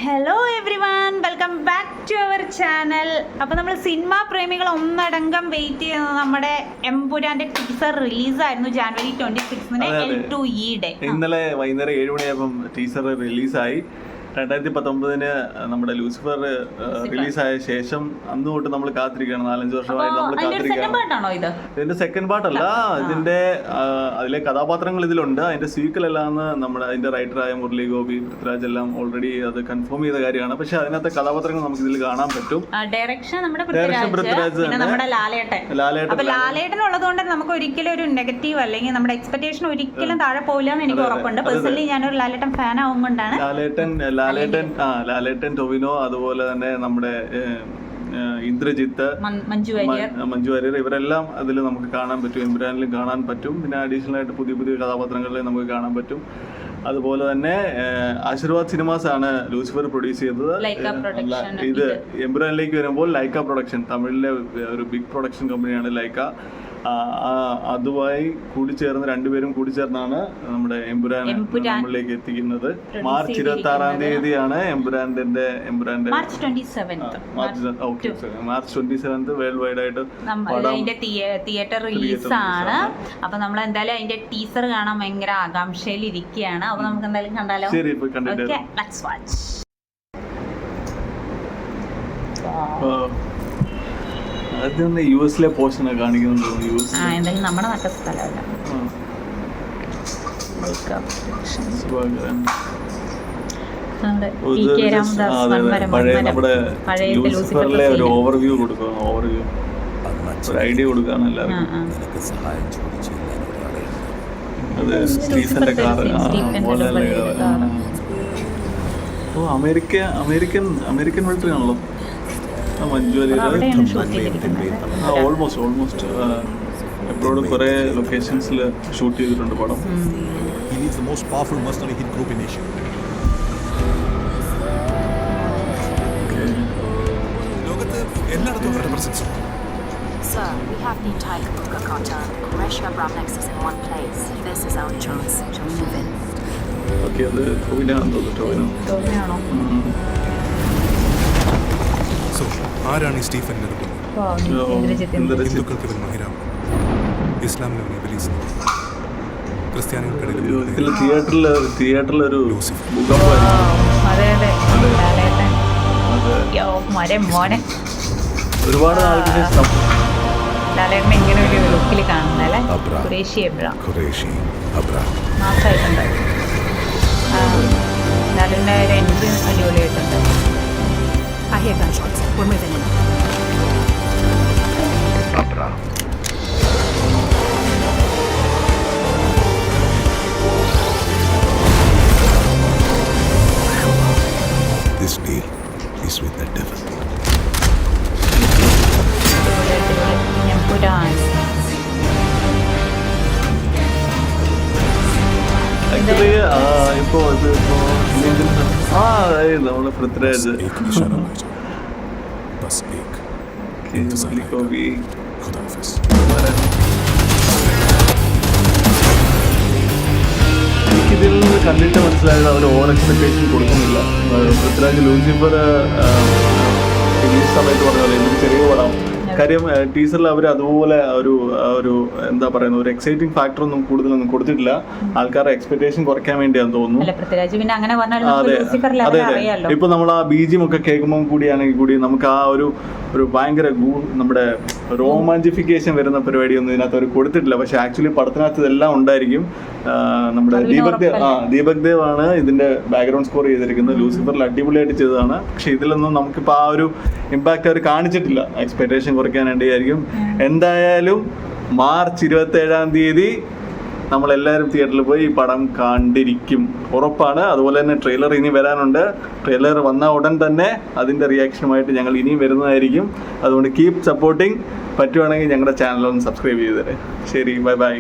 Hello everyone, welcome back to our channel. അപ്പോൾ നമ്മൾ cinema പ്രേമികൾ ഒന്നടങ്കം വെയിറ്റ് ചെയ്യുന്നത് നമ്മുടെ എമ്പുരാന്റെ ടീസർ റിലീസായിരുന്നു ജാനുവരി 26-ന് L2E ഡേ. ഇന്നലെ വൈകുന്നേരം 7 മണിയാകുമ്പം ടീസർ റിലീസായി. 2019 നമ്മുടെ ലൂസിഫർ റിലീസായ ശേഷം അന്ന് തൊട്ട് നമ്മൾ കാത്തിരിക്കുകയാണ്. 4-5 വർഷമായിട്ട് നമ്മൾ കാത്തിരിക്കുകയാണ്. ഇതിന്റെ സെക്കൻഡ് പാർട്ടല്ല, ഇതിന്റെ അതിലെ കഥാപാത്രങ്ങൾ ഇതിലുണ്ട്. അതിന്റെ സീക്വൽ അല്ലാന്ന് നമ്മുടെ അതിന്റെ റൈറ്ററായ മുരളി ഗോപി, പൃഥ്വിരാജ് എല്ലാം ഓൾറെഡി അത് കൺഫേം ചെയ്ത കാര്യമാണ്. പക്ഷെ അതിനകത്തെ കഥാപാത്രങ്ങൾ നമുക്ക് ഇതിൽ കാണാൻ പറ്റും. ഡയറക്ഷൻ പൃഥ്വിരാജ്, നമ്മുടെ ലാലേട്ടൻ ഉള്ളതുകൊണ്ട് നമുക്ക് ഒരിക്കലും ഒരു നെഗറ്റീവ് അല്ലെങ്കിൽ നമ്മുടെ എക്സ്പെക്ടേഷൻ ഒരിക്കലും താഴെ പോകില്ല എന്ന് എനിക്ക് ഉറപ്പുണ്ട്. പേഴ്സണലി ഞാനൊരു ലാലേട്ടൻ ഫാൻ ആവുകൊണ്ടാണ്. ലാലേട്ടൻ, ടൊവിനോ, അതുപോലെ തന്നെ നമ്മുടെ ഇന്ദ്രജിത്ത്, മഞ്ജു വാര്യർ, ഇവരെല്ലാം അതിൽ നമുക്ക് കാണാൻ പറ്റും. എമ്പുരാനിലും കാണാൻ പറ്റും. പിന്നെ അഡീഷണൽ ആയിട്ട് പുതിയ പുതിയ കഥാപാത്രങ്ങളിൽ നമുക്ക് കാണാൻ പറ്റും. അതുപോലെ തന്നെ ആശീർവാദ് സിനിമാസ് ആണ് ലൂസിഫർ പ്രൊഡ്യൂസ് ചെയ്തത്. ഇത് എമ്പുരാനിലേക്ക് വരുമ്പോൾ ലൈക്ക പ്രൊഡക്ഷൻ, തമിഴിലെ ഒരു ബിഗ് പ്രൊഡക്ഷൻ കമ്പനിയാണ് ലൈക്ക. അതുമായി കൂടിച്ചേർന്ന് രണ്ടുപേരും കൂടിച്ചേർന്നാണ് നമ്മുടെ എമ്പുരാൻ നമ്മളിലേക്ക് എത്തിക്കുന്നത്. മാർച്ച് 26-ാം തീയതിയാണ് എമ്പുരാന്റെ മാർച്ച് 27 വേൾഡ് വൈഡ് ആയിട്ട് തിയേറ്റർ റിലീസ് ആണ്. അപ്പൊ നമ്മൾ എന്തായാലും അതിന്റെ ടീസർ കാണാൻ ഭയങ്കര ആകാംക്ഷയിൽ ഇരിക്കുകയാണ്. അപ്പൊ നമുക്ക് എന്തായാലും കണ്ടാലോ? ശരി, ഇപ്പൊ കണ്ടിട്ട് അതൊന്ന് യുഎസിലെ പോർഷനാണ് കാണിക്കുന്നത്. എന്തായാലും നമ്മുടെ നാട്ടിലെ സ്ഥലമല്ല. ലൂസിഫറിലെ ഒരു ഓവർവ്യൂ കൊടുക്കണം, ഒരു ഐഡിയ കൊടുക്കാണ് എല്ലാവർക്കും. അത് സ്റ്റീഫന്റെ കാർ പോലെ അമേരിക്കൻ മിലിറ്ററി ആണല്ലോ. മഞ്ജു വാര്യർ ഓൾമോസ്റ്റ് എപ്പോഴും കുറെ ലൊക്കേഷൻസിൽ ഷൂട്ട് ചെയ്തിട്ടുണ്ട് പടം. ലോകത്ത് എല്ലായിടത്തും അവരുടെ presence. Sir, we have the entire Kapuka Kota, Koresha Brown Nexus in one place. This is our chance to move in. Okay, അത് ടോവിനാണോ? സോ ആരാണ് ഈ സ്റ്റീഫൻ ഹിന്ദുക്കൾക്ക് ഇവൻ മഹിരാം, ഇസ്ലാമിന് ഇബ്ലീസ്, ക്രിസ്ത്യാനികൾക്കിടയിൽ തിയേറ്ററിലൊരു ഒരുപാട് ലാലേട്ടനെ ഇങ്ങനെ ഒരു ലുക്കിൽ കാണുന്നല്ലേ. മാസമായിട്ടുണ്ട്. ലാലേട്ടൻ്റെ ഒരു എൻട്രി അടിപൊളിയായിട്ടുണ്ട്. I hear gunshots. We're moving in. This deal is with the devil. Actually ഇപ്പോ നമ്മള് പൃഥ്വിരാജ്, എനിക്കിതിൽ നിന്ന് കണ്ടിട്ട് മനസ്സിലായത് അവർ ഓവർ എക്സ്പെക്ടേഷൻ കൊടുക്കുന്നില്ല. പൃഥ്വിരാജ് ലൂസിഫർ റിലീസ് സമയത്ത് പറഞ്ഞ പോലെ എനിക്ക് ചെറിയ പടം. കാര്യം ടീസറിൽ അവർ അതുപോലെ ഒരു എന്താ പറയുന്ന ഒരു എക്സൈറ്റിംഗ് ഫാക്ടർ ഒന്നും കൂടുതലൊന്നും കൊടുത്തിട്ടില്ല. ആൾക്കാരുടെ എക്സ്പെക്ടേഷൻ കുറയ്ക്കാൻ വേണ്ടിയാന്ന് തോന്നുന്നു. അതെ, ഇപ്പൊ നമ്മൾ ആ ബീജിയം ഒക്കെ കേൾക്കുമ്പോൾ കൂടിയാണെങ്കിൽ കൂടി നമുക്ക് ആ ഒരു ഭയങ്കര നമ്മുടെ റോമാഞ്ചിഫിക്കേഷൻ വരുന്ന പരിപാടിയൊന്നും ഇതിനകത്ത് അവർ കൊടുത്തിട്ടില്ല. പക്ഷെ ആക്ച്വലി പടത്തിനകത്ത് ഇതെല്ലാം ഉണ്ടായിരിക്കും. നമ്മുടെ ദീപക് ദേവ് ആണ് ഇതിന്റെ ബാക്ക്ഗ്രൗണ്ട് സ്കോർ ചെയ്തിരിക്കുന്നത്. ലൂസിഫറിൽ അടിപൊളിയായിട്ട് ചെയ്തതാണ്. പക്ഷെ ഇതിലൊന്നും നമുക്കിപ്പോൾ ആ ഒരു ഇമ്പാക്ട് അവർ കാണിച്ചിട്ടില്ല. എക്സ്പെക്ടേഷൻ കുറയ്ക്കാൻ വേണ്ടിയായിരിക്കും. എന്തായാലും മാർച്ച് 27-ാം തീയതി നമ്മളെല്ലാവരും തിയേറ്ററിൽ പോയി ഈ പടം കണ്ടിരിക്കും, ഉറപ്പാണ്. അതുപോലെ തന്നെ ട്രെയിലർ ഇനി വരാനുണ്ട്. ട്രെയിലർ വന്ന ഉടൻ തന്നെ അതിൻ്റെ റിയാക്ഷനുമായിട്ട് ഞങ്ങൾ ഇനിയും വരുന്നതായിരിക്കും. അതുകൊണ്ട് കീപ് സപ്പോർട്ടിങ്. പറ്റുവാണെങ്കിൽ ഞങ്ങളുടെ ചാനലൊന്ന് സബ്സ്ക്രൈബ് ചെയ്തേരെ. ശരി, ബൈ.